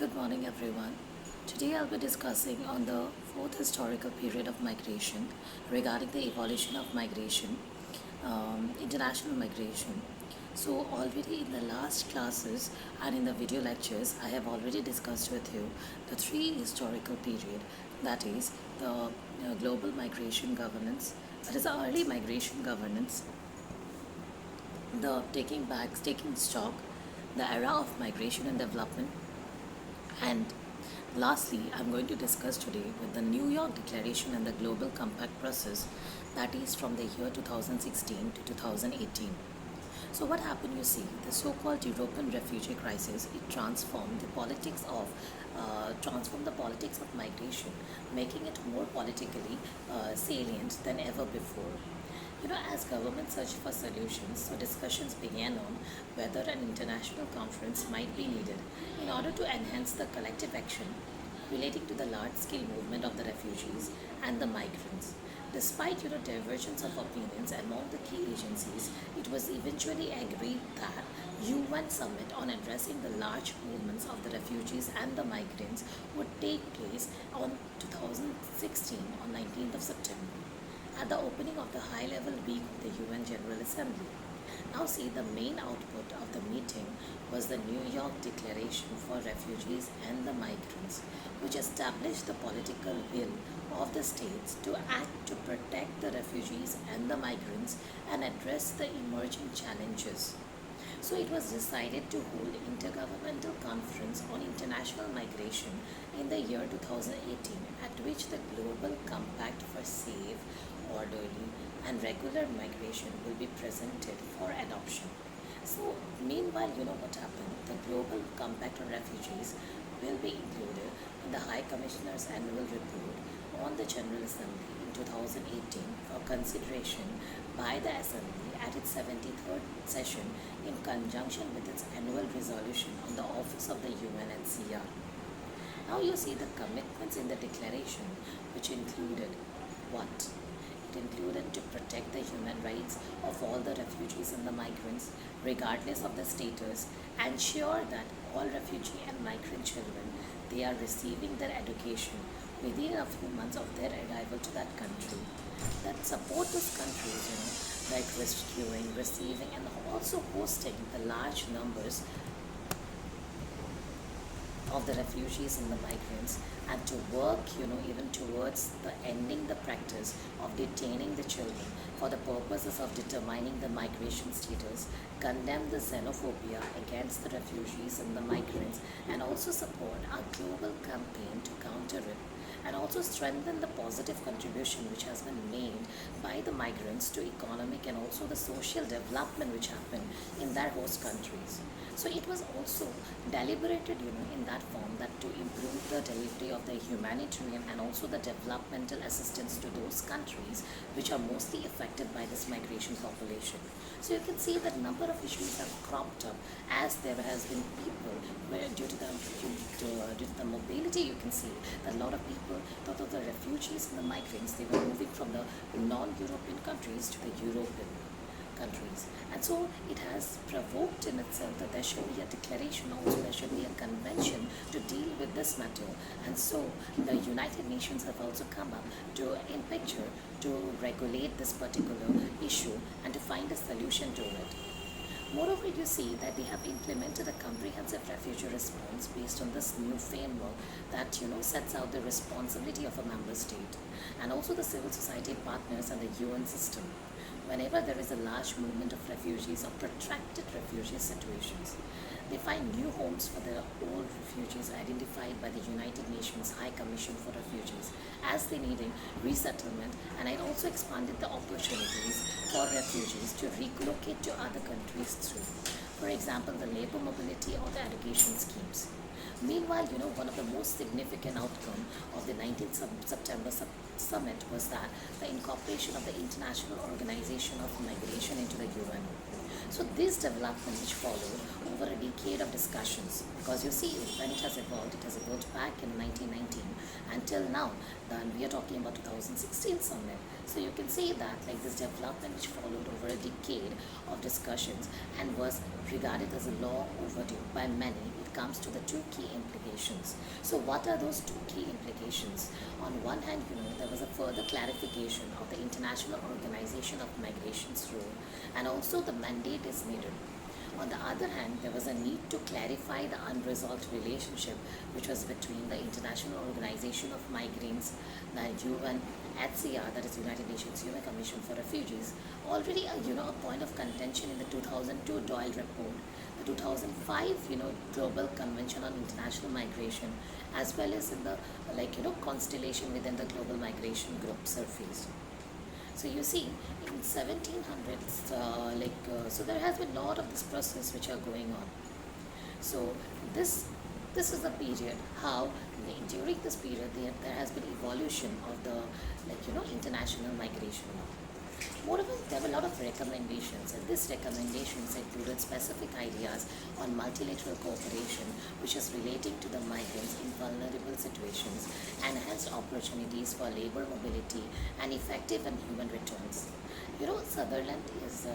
Good morning, everyone. Today I'll be discussing on the fourth historical period of migration regarding the evolution of migration, international migration. So already in the last classes and in the video lectures, I have already discussed with you the three historical period, that is the global migration governance, that is the early migration governance, the taking stock, the era of migration and development, and lastly, I'm going to discuss today with the New York Declaration and the Global Compact process, that is from the year 2016 to 2018. So what happened, you see, the so-called European refugee crisis, it transformed the politics of migration, making it more politically salient than ever before. As governments searched for solutions, so discussions began on whether an international conference might be needed in order to enhance the collective action relating to the large-scale movement of the refugees and the migrants. Despite divergence of opinions among the key agencies, it was eventually agreed that UN summit on addressing the large movements of the refugees and the migrants would take place on 2016 on 19th of September at the opening of the high-level week of the UN General Assembly. Now see, the main output of the meeting was the New York Declaration for Refugees and the Migrants, which established the political will of the states to act to protect the refugees and the migrants and address the emerging challenges. So it was decided to hold intergovernmental conference on international migration in the year 2018, at which the Global Compact for Safe, Orderly and Regular Migration will be presented for adoption. So meanwhile, what happened? The Global Compact on Refugees will be included in the High Commissioner's annual report on the General Assembly in 2018 for consideration by the Assembly at its 73rd session in conjunction with its annual resolution on the Office of the UNHCR. Now you see the commitments in the declaration, which included what? It included to protect the human rights of all the refugees and the migrants, regardless of the status, ensure that all refugee and migrant children, they are receiving their education within a few months of their arrival to that country, that support those countries, like rescuing, receiving, and also hosting the large numbers of the refugees and the migrants, and to work even towards the ending the practice of detaining the children for the purposes of determining the migration status, condemn the xenophobia against the refugees and the migrants, and also support our global campaign to counter it, and also strengthen the positive contribution which has been made by the migrants to economic and also the social development which happened in their host countries. So it was also deliberated, in that form, that to improve the delivery of the humanitarian and also the developmental assistance to those countries which are mostly affected by this migration population. So you can see that number of issues have cropped up as there has been people where due to the mobility, you can see that a lot of people, the refugees and the migrants, they were moving from the non-European countries to the European countries, and so it has provoked in itself that there should be a declaration, also there should be a convention to deal with this matter, and so the United Nations have also come up in picture to regulate this particular issue and to find a solution to it. Moreover, you see that they have implemented a comprehensive refugee response based on this new framework that sets out the responsibility of a member state and also the civil society partners and the UN system whenever there is a large movement of refugees or protracted refugee situations. They find new homes for the old refugees identified by the United Nations High Commission for Refugees as they needing resettlement, and it also expanded the opportunities for refugees to relocate to other countries through, for example, the labor mobility or the education schemes. Meanwhile, one of the most significant outcome of the 19th September summit was that the incorporation of the International Organization of Migration into the UN. So this development which followed over a decade of discussions, because you see when it has evolved back in 1919 until now, then we are talking about 2016 summit. So you can see that this development which followed over a decade of discussions and was regarded as a long overdue by many, it it comes to the two key implications. So what are those two key implications? On one hand, there was a further clarification of the International Organization of Migration's role, and also the mandate is needed. On the other hand, there was a need to clarify the unresolved relationship which was between the International Organization of Migrants, the UNHCR, that is United Nations Human Commission for Refugees, already a point of contention in the 2002 Doyle report, the 2005 Global Convention on International Migration, as well as in the constellation within the Global Migration Group surfaced. So you see, in 1700s, so there has been a lot of this process which are going on. So this this is the period how during this period there has been evolution of the international migration law. Moreover, there were a lot of recommendations, and these recommendations included specific ideas on multilateral cooperation, which is relating to the migrants in vulnerable situations, enhanced opportunities for labor mobility, and effective and human returns. Sutherland is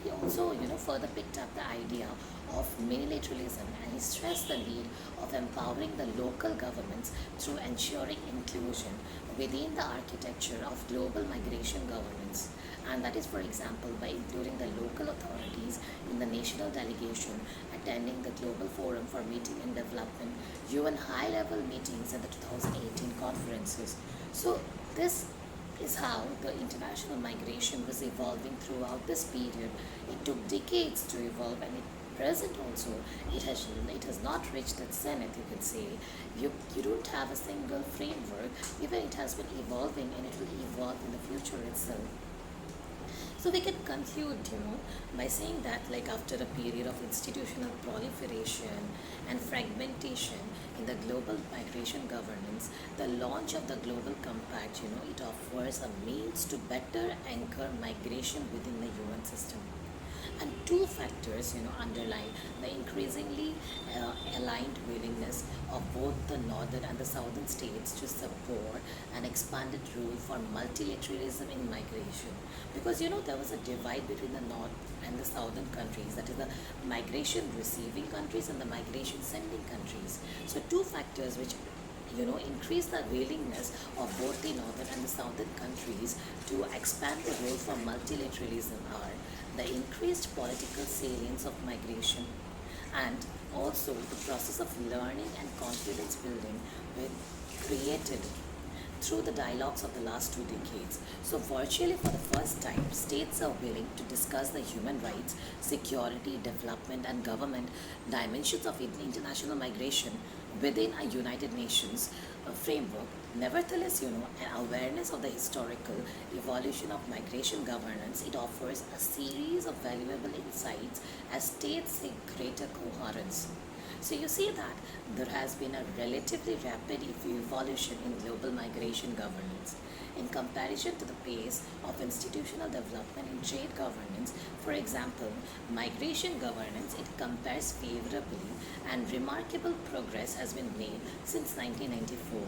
he also further picked up the idea of multilateralism, and he stressed the need of empowering the local governments through ensuring inclusion within the architecture of global migration governance, and that is, for example, by including the local authorities in the national delegation, attending the Global Forum for Meeting and Development, UN high-level meetings, and the 2018 conferences. So this is how the international migration was evolving throughout this period. It took decades to evolve, and at present also it has not reached its zenith. You can say you don't have a single framework. Even it has been evolving, and it will evolve in the future itself. So we can conclude, by saying that after a period of institutional proliferation and fragmentation in the global migration governance, the launch of the Global Compact, it offers a means to better anchor migration within the UN system. And two factors, underline the increasingly aligned willingness of both the northern and the southern states to support an expanded rule for multilateralism in migration. Because there was a divide between the north and the southern countries, that is the migration receiving countries and the migration sending countries. So two factors which increase the willingness of both the northern and the southern countries to expand the role for multilateralism are the increased political salience of migration, and also the process of learning and confidence building with created through the dialogues of the last 2 decades. So, virtually for the first time, states are willing to discuss the human rights, security, development, and government dimensions of international migration within a United Nations framework. Nevertheless, an awareness of the historical evolution of migration governance, it offers a series of valuable insights as states seek greater coherence. So you see that there has been a relatively rapid evolution in global migration governance. In comparison to the pace of institutional development in trade governance, for example, migration governance, it compares favorably, and remarkable progress has been made since 1994.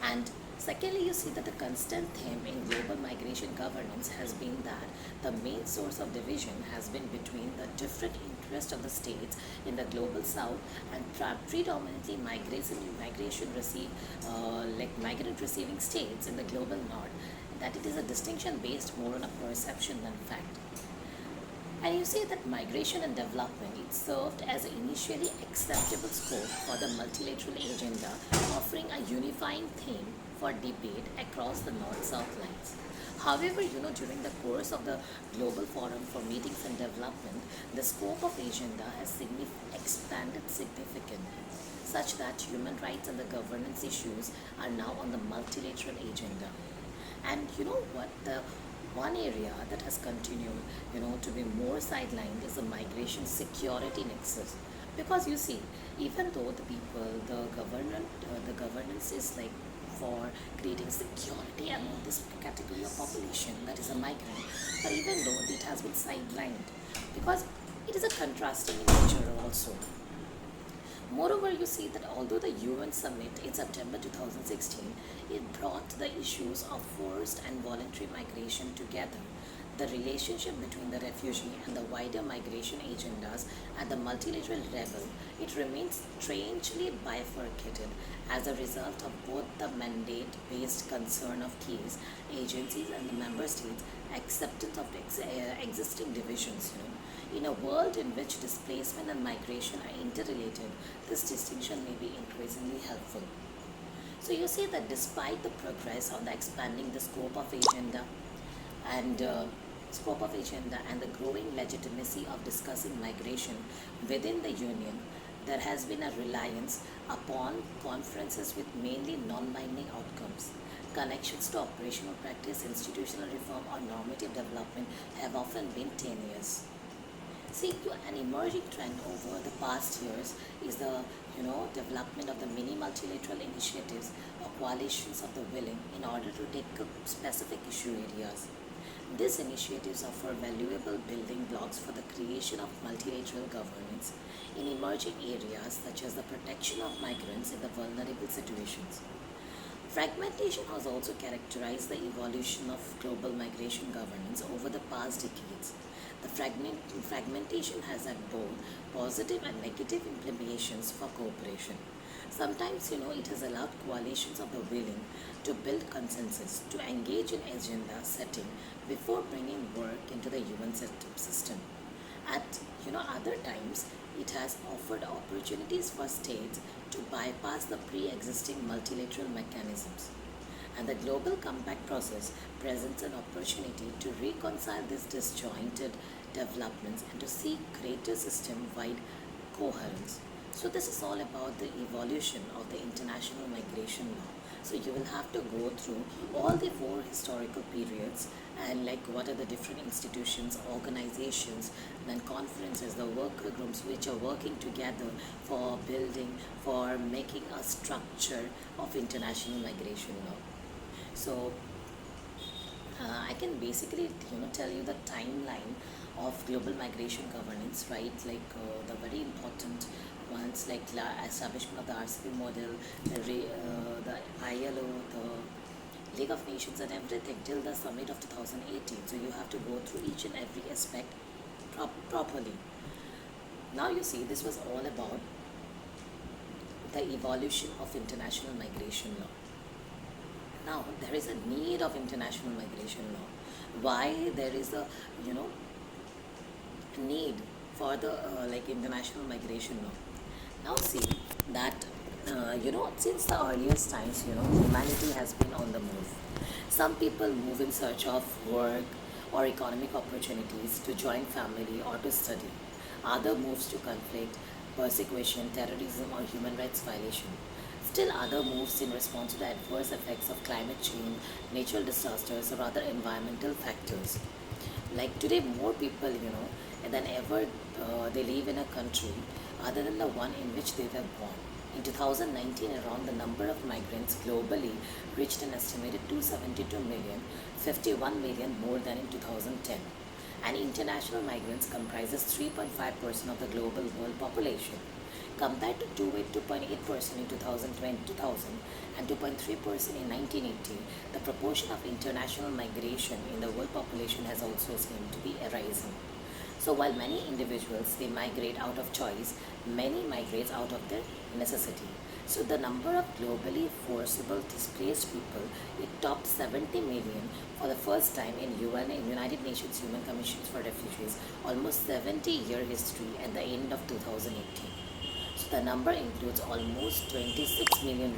And secondly, you see that the constant theme in global migration governance has been that the main source of division has been between the different interests of the states in the global south and predominantly migrant receiving states in the global north. That it is a distinction based more on a perception than fact. And you see that migration and development, it served as an initially acceptable scope for the multilateral agenda, offering a unifying theme for debate across the North-South lines. However, during the course of the Global Forum for Meetings and Development, the scope of agenda has expanded significantly, such that human rights and the governance issues are now on the multilateral agenda. And you know what? The one area that has continued, to be more sidelined is the migration security nexus. Because you see, even though the governance is for creating security among this category of population, that is a migrant, but even though it has been sidelined, because it is a contrasting in nature also. Moreover, you see that although the UN summit in September 2016, it brought the issues of forced and voluntary migration together, The relationship between the refugee and the wider migration agendas at the multilateral level, it remains strangely bifurcated as a result of both the mandate-based concern of keys, agencies and the member states' acceptance of existing divisions. In a world in which displacement and migration are interrelated, this distinction may be increasingly helpful. So you see that despite the progress on the expanding the and scope of agenda and the growing legitimacy of discussing migration within the union, there has been a reliance upon conferences with mainly non-binding outcomes. Connections to operational practice, institutional reform, or normative development have often been tenuous. See, an emerging trend over the past years is the development of the mini multilateral initiatives or coalitions of the willing in order to take up specific issue areas. These initiatives offer valuable building blocks for the creation of multilateral governance in emerging areas such as the protection of migrants in the vulnerable situations. Fragmentation has also characterized the evolution of global migration governance over the past decades. The fragmentation has had both positive and negative implications for cooperation. Sometimes, it has allowed coalitions of the willing to build consensus, to engage in agenda setting before bringing work into the UN system. At other times, it has offered opportunities for states to bypass the pre-existing multilateral mechanisms. And the global compact process presents an opportunity to reconcile these disjointed developments and to seek greater system-wide coherence. So this is all about the evolution of the international migration law. So you will have to go through all the four historical periods and like what are the different institutions, organizations, then conferences, the worker groups which are working together for building, for making a structure of international migration law. So I can basically tell you the timeline of global migration governance, right? Like the very important ones like establishment of the RCP model, the ILO, the League of Nations and everything till the summit of 2018. So you have to go through each and every aspect properly. Now you see this was all about the evolution of international migration law. Now there is a need of international migration law. Why there is a need for the international migration law? Now see that since the earliest times humanity has been on the move. Some people move in search of work or economic opportunities, to join family or to study. Other moves to conflict, persecution, terrorism or human rights violation. Still other moves in response to the adverse effects of climate change, natural disasters or other environmental factors. Like today more people than ever they live in a country other than the one in which they were born. In 2019 around, the number of migrants globally reached an estimated 272 million, 51 million more than in 2010. And international migrants comprises 3.5% of the global world population, compared to 2.8% in 2000 and 2.3% in 1980. The proportion of international migration in the world population has also seemed to be rising. So while many individuals they migrate out of choice, many migrate out of their necessity. So the number of globally forcible displaced people it topped 70 million for the first time in United Nations Human Commissions for Refugees, almost 70-year history at the end of 2018. So the number includes almost 26 million